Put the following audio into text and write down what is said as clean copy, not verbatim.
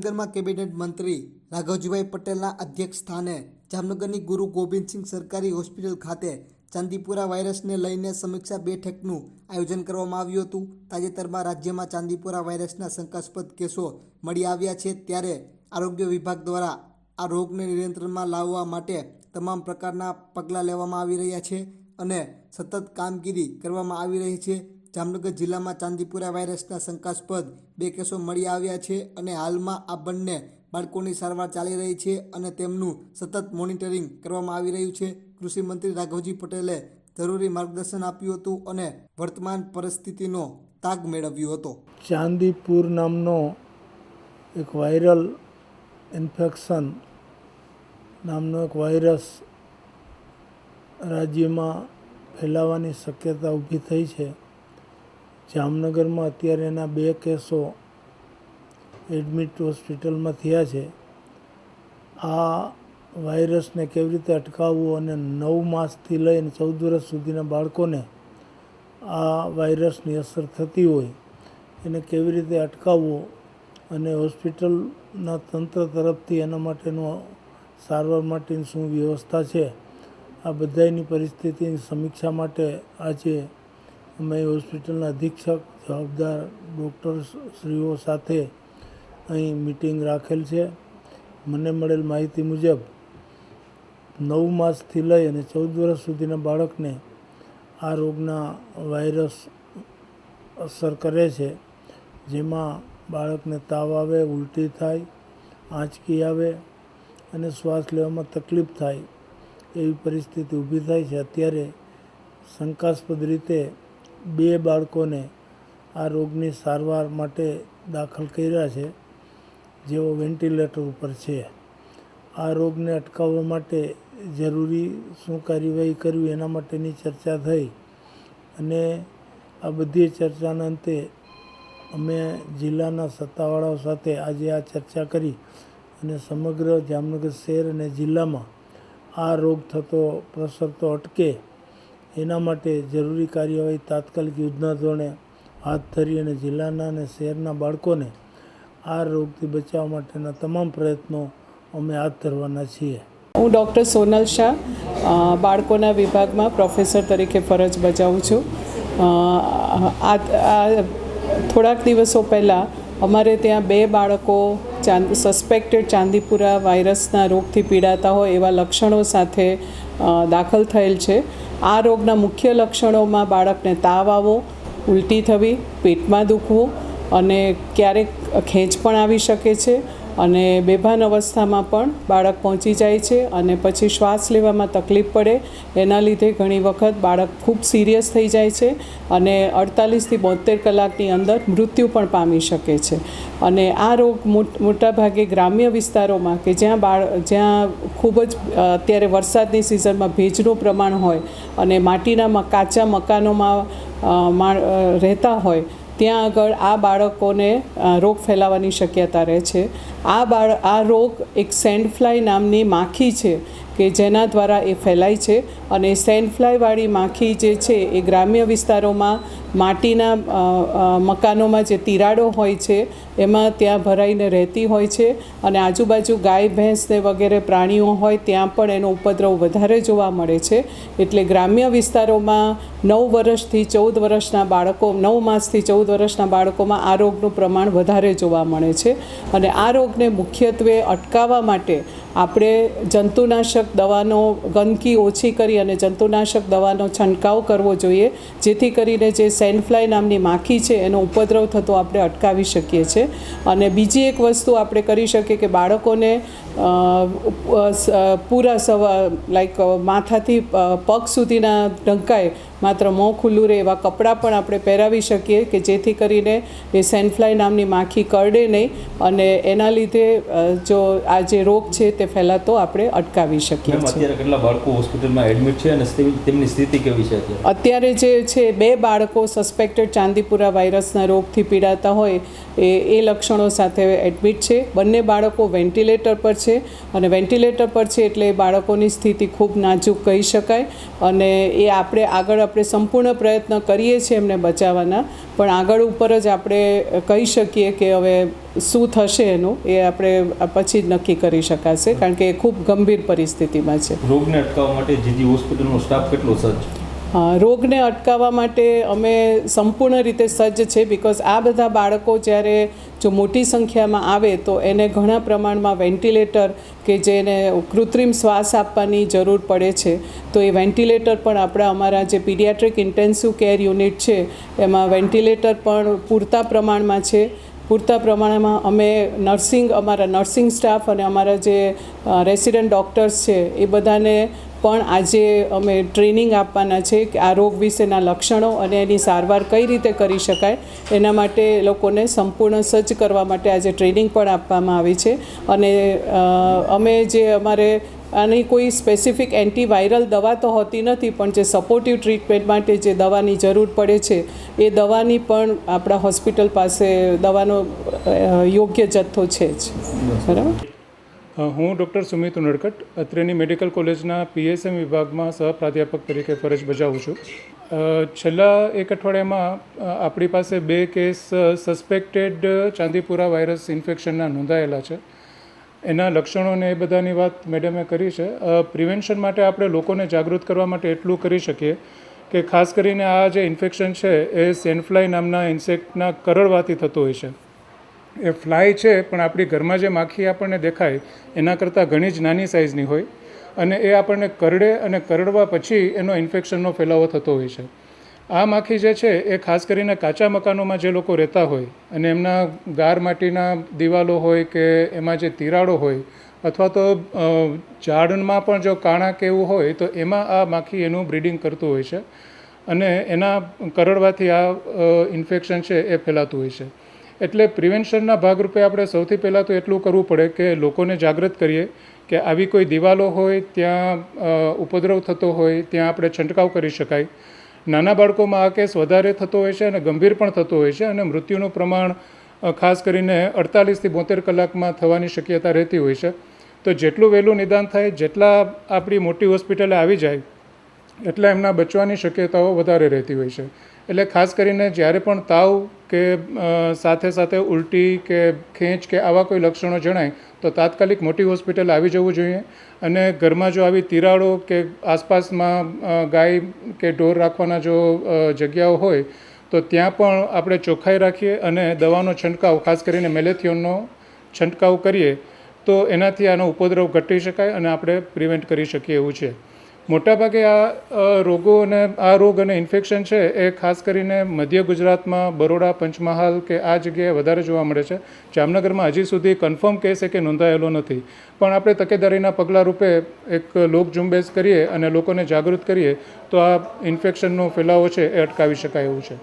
જામનગરમાં કેબિનેટ મંત્રી રાઘવજીભાઈ પટેલના અધ્યક્ષ સ્થાને જામનગરની ગુરુ ગોબિંદસિંહ સરકારી હોસ્પિટલ ખાતે ચાંદીપુરા વાયરસને લઈને સમીક્ષા બેઠકનું આયોજન કરવામાં આવ્યું હતું। તાજેતરમાં રાજ્યમાં ચાંદીપુરા વાયરસના શંકાસ્પદ કેસો મળી આવ્યા છે, ત્યારે આરોગ્ય વિભાગ દ્વારા આ રોગને નિયંત્રણમાં લાવવા માટે તમામ પ્રકારના પગલાં લેવામાં આવી રહ્યા છે અને સતત કામગીરી કરવામાં આવી રહી છે। જામનગર જિલ્લામાં ચાંદીપુરા વાયરસના શંકાસ્પદ 2 કેસો મળી આવ્યા છે અને હાલમાં આ બંને બાળકોની સારવાર ચાલી રહી છે અને તેમનું સતત મોનિટરિંગ કરવામાં આવી રહ્યું છે। કૃષિ મંત્રી રાઘવજી પટેલે જરૂરી માર્ગદર્શન આપ્યું હતું અને વર્તમાન પરિસ્થિતિનો તાગ મેળવ્યો હતો। ચાંદીપુર નામનો એક વાયરલ ઇન્ફેક્શન નામનો એક વાયરસ રાજ્યમાં ફેલાવાની શક્યતા ઊભી થઈ છે। જામનગરમાં અત્યારે એના 2 કેસો એડમિટ હોસ્પિટલમાં થયા છે। આ વાયરસને કેવી રીતે અટકાવવો અને 9 માસથી લઈને 14 વર્ષ સુધીના બાળકોને આ વાયરસની અસર થતી હોય એને કેવી રીતે અટકાવવો અને હોસ્પિટલના તંત્ર તરફથી એના માટેનો સારવાર માટેની શું વ્યવસ્થા છે, આ બધાની પરિસ્થિતિની સમીક્ષા માટે આજે અમે હોસ્પિટલના અધિક્ષક જવાબદાર ડૉક્ટરશ્રીઓ સાથે અહીં મિટિંગ રાખેલ છે। મને મળેલ માહિતી મુજબ 9 માસથી લઈ અને 14 વર્ષ સુધીના બાળકને આ રોગના વાયરસ અસર કરે છે, જેમાં બાળકને તાવ આવે, ઉલટી થાય, આંચકી આવે અને શ્વાસ લેવામાં તકલીફ થાય એવી પરિસ્થિતિ ઊભી થાય છે। અત્યારે શંકાસ્પદ રીતે 2 બાળકોને આ રોગની સારવાર માટે દાખલ કર્યા છે, જેઓ વેન્ટિલેટર ઉપર છે। આ રોગને અટકાવવા માટે જરૂરી શું કાર્યવાહી કરવી એના માટેની ચર્ચા થઈ અને આ બધી ચર્ચાના અંતે અમે જિલ્લાના સત્તાવાળાઓ સાથે આજે આ ચર્ચા કરી અને સમગ્ર જામનગર શહેર અને જિલ્લામાં આ રોગ પ્રસરતો અટકે એના માટે જરૂરી કાર્યવાહી તાત્કાલિક યુદ્ધના ધોરણે હાથ ધરી અને જિલ્લાના અને શહેરના બાળકોને આ રોગથી બચાવવા માટેના તમામ પ્રયત્નો અમે હાથ ધરવાના છીએ। હું ડૉક્ટર સોનલ શાહ બાળકોના વિભાગમાં પ્રોફેસર તરીકે ફરજ બજાવું છું। થોડાક દિવસો પહેલાં અમારે ત્યાં 2 બાળકો સસ્પેક્ટેડ ચાંદીપુરા વાયરસના રોગથી પીડાતા હોય એવા લક્ષણો સાથે દાખલ થયેલ છે। આ રોગના મુખ્ય લક્ષણોમાં બાળકને તાવ આવવો, ઉલટી થવી, પેટમાં દુખવું અને ક્યારેક ખેંચ પણ આવી શકે છે અને બેભાન અવસ્થામાં પણ બાળક પહોંચી જાય છે અને પછી શ્વાસ લેવામાં તકલીફ પડે, એના લીધે ઘણી વખત બાળક ખૂબ સિરિયસ થઈ જાય છે અને 48 થી 72 કલાકની અંદર મૃત્યુ પણ પામી શકે છે। અને આ રોગ મોટાભાગે ગ્રામ્ય વિસ્તારોમાં કે જ્યાં ખૂબ જ અત્યારે વરસાદની સિઝનમાં ભેજનું પ્રમાણ હોય અને માટીના કાચા મકાનોમાં રહેતા હોય ત્યાં આગળ આ બાળકોને રોગ ફેલાવાની શક્યતા રહે છે। આ રોગ એક સેન્ડ ફ્લાય નામની માખી છે કે જેના દ્વારા એ ફેલાય છે અને સેન્ડ ફ્લાયવાળી માખી જે છે એ ગ્રામ્ય વિસ્તારોમાં માટીના મકાનોમાં જે તિરાડો હોય છે એમાં ત્યાં ભરાઈને રહેતી હોય છે અને આજુબાજુ ગાય ભેંસને વગેરે પ્રાણીઓ હોય ત્યાં પણ એનો ઉપદ્રવ વધારે જોવા મળે છે। એટલે ગ્રામ્ય વિસ્તારોમાં 9 વર્ષથી 14 વર્ષના બાળકો 9 માસથી 14 વર્ષના બાળકોમાં આ રોગનું પ્રમાણ વધારે જોવા મળે છે અને આ રોગને મુખ્યત્વે અટકાવવા માટે આપણે જંતુનાશક દવાનો ગંદકી ઓછી કરી અને જંતુનાશક દવાનો છંટકાવ કરવો જોઈએ, જેથી કરીને જે સેન્ડફ્લાય નામની માખી છે એનો ઉપદ્રવ થતો આપણે અટકાવી શકીએ છીએ। અને બીજી એક વસ્તુ આપણે કરી શકીએ કે બાળકોને પૂરા માથાથી પગ સુધીના ઢંકાય, માત્ર મોં ખુલ્લું રહે એવા કપડાં પણ આપણે પહેરાવી શકીએ કે જેથી કરીને એ સેન્ડફ્લાય નામની માખી કરડે નહીં અને એના લીધે જો આ જે રોગ છે તે ફેલાતો આપણે અટકાવી શકીએ છીએ। અત્યારે કેટલા બાળકો હોસ્પિટલમાં એડમિટ છે અને તેમની સ્થિતિ કેવી છે? અત્યારે જે છે 2 બાળકો સસ્પેક્ટેડ ચાંદીપુરા વાયરસના રોગથી પીડાતા હોય એ લક્ષણો સાથે એડમિટ છે। બંને બાળકો વેન્ટિલેટર પર છે અને વેન્ટિલેટર પર છે એટલે એ બાળકોની સ્થિતિ ખૂબ નાજુક કહી શકાય અને એ આપણે આગળ આપણે સંપૂર્ણ પ્રયત્ન કરીએ છીએ એમને બચાવવાના, પણ આગળ ઉપર જ આપણે કહી શકીએ કે હવે શું થશે એનું એ આપણે પછી જ નક્કી કરી શકાશે, કારણ કે એ ખૂબ ગંભીર પરિસ્થિતિમાં છે. રોગને અટકાવવા માટે જીજી હોસ્પિટલનો સ્ટાફ કેટલો સજ્જ? રોગને અટકાવવા માટે અમે સંપૂર્ણ રીતે સજ્જ છે, બિકોઝ આ બધા બાળકો જ્યારે જો મોટી સંખ્યામાં આવે તો એને ઘણા પ્રમાણમાં વેન્ટિલેટર કે જેને કૃત્રિમ શ્વાસ આપવાની જરૂર પડે છે, તો એ વેન્ટિલેટર પણ આપણા અમારા જે પીડિયાટ્રિક ઇન્ટેન્સિવ કેર યુનિટ છે એમાં વેન્ટિલેટર પણ પૂરતા પ્રમાણમાં છે. પૂરતા પ્રમાણમાં અમે અમારા નર્સિંગ સ્ટાફ અને અમારા જે રેસિડન્ટ ડૉક્ટર્સ છે એ બધાને પણ આજે અમે ટ્રેનિંગ આપવાના છે કે આ રોગ વિશેના લક્ષણો અને એની સારવાર કઈ રીતે કરી શકાય એના માટે લોકોને સંપૂર્ણ સજ્જ કરવા માટે આજે ટ્રેનિંગ પણ આપવામાં આવી છે. અને અમે જે અમારે આની કોઈ સ્પેસિફિક એન્ટીવાયરલ દવા તો હોતી નથી, પણ જે સપોર્ટિવ ટ્રીટમેન્ટ માટે જે દવાની જરૂર પડે છે એ દવાની પણ આપણા હોસ્પિટલ પાસે દવાનો યોગ્ય જથ્થો છે જ. બરાબર. હું ડૉક્ટર સુમિત ઉનડકટ અત્રેની મેડિકલ કોલેજના PSM વિભાગમાં સહપ્રાધ્યાપક તરીકે ફરજ બજાવું છું. છેલ્લા એક અઠવાડિયામાં આપણી પાસે 2 કેસ સસ્પેક્ટેડ ચાંદીપુરા વાયરસ ઇન્ફેક્શનના નોંધાયેલા છે. એના લક્ષણોને એ બધાની વાત મેડમે કરી છે. પ્રિવેન્શન માટે આપણે લોકોને જાગૃત કરવા માટે એટલું કરી શકીએ કે ખાસ કરીને આ જે ઇન્ફેક્શન છે એ સેન્ડફ્લાય નામના ઇન્સેક્ટના કરડવાથી થતું હોય છે. એ ફ્લાય છે પણ આપણી ઘરમાં જે માખી આપણને દેખાય એના કરતાં ઘણી જ નાની સાઇઝની હોય અને એ આપણને કરડે અને કરડવા પછી એનો ઇન્ફેક્શનનો ફેલાવો થતો હોય છે. આ માખી જે છે એ ખાસ કરીને કાચા મકાનોમાં જે લોકો રહેતા હોય અને એમના ગાર માટીના દિવાલો હોય કે એમાં જે તિરાડો હોય અથવા તો ઝાડમાં પણ જો કાણા કે એવું હોય તો એમાં આ માખી એનું બ્રીડિંગ કરતું હોય છે અને એના કરડવાથી આ ઇન્ફેક્શન છે એ ફેલાતું હોય છે. એટલે પ્રિવેન્શનના ભાગરૂપે આપણે સૌથી પહેલાં તો એટલું કરવું પડે કે લોકોને જાગૃત કરીએ કે આવી કોઈ દિવાલો હોય ત્યાં ઉપદ્રવ થતો હોય ત્યાં આપણે છંટકાવ કરી શકાય. નાના બાળકોમાં આ કેસ વધારે થતો હોય છે અને ગંભીર પણ થતો હોય છે અને મૃત્યુનું પ્રમાણ ખાસ કરીને 48થી 72 કલાકમાં થવાની શક્યતા રહેતી હોય છે. તો જેટલું વહેલું નિદાન થાય, જેટલા આપણી મોટી હોસ્પિટલે આવી જાય એટલા એમના બચવાની શક્યતાઓ વધારે રહેતી હોય છે. એટલે ખાસ કરીને જ્યારે પણ તાવ કે સાથે સાથે ઉલટી કે ખેંચ કે આવા કોઈ લક્ષણો જણાય તો તાત્કાલિક મોટી હોસ્પિટલ આવી જવું જોઈએ. અને ઘરમાં જો આવી તિરાડો કે આસપાસમાં ગાય કે ઢોર રાખવાના જો જગ્યાઓ હોય તો ત્યાં પણ આપણે ચોખ્ખાઈ રાખીએ અને દવાનો છંટકાવ ખાસ કરીને મેલેથિયોનનો છંટકાવ કરીએ તો એનાથી આનો ઉપદ્રવ ઘટી શકાય અને આપણે પ્રિવેન્ટ કરી શકીએ એવું છે. મોટાભાગે આ રોગો અને આ રોગ અને ઇન્ફેક્શન છે એ ખાસ કરીને મધ્ય ગુજરાતમાં બરોડા, પંચમહાલ કે આ જગ્યાએ વધારે જોવા મળે છે. જામનગરમાં હજી સુધી કન્ફર્મ કેસ કે નોંધાયેલો નથી, પણ આપણે તકેદારીના પગલાં રૂપે એક લોક ઝુંબેશ કરીએ અને લોકોને જાગૃત કરીએ તો આ ઇન્ફેક્શનનો ફેલાવો છે એ અટકાવી શકાય એવું છે.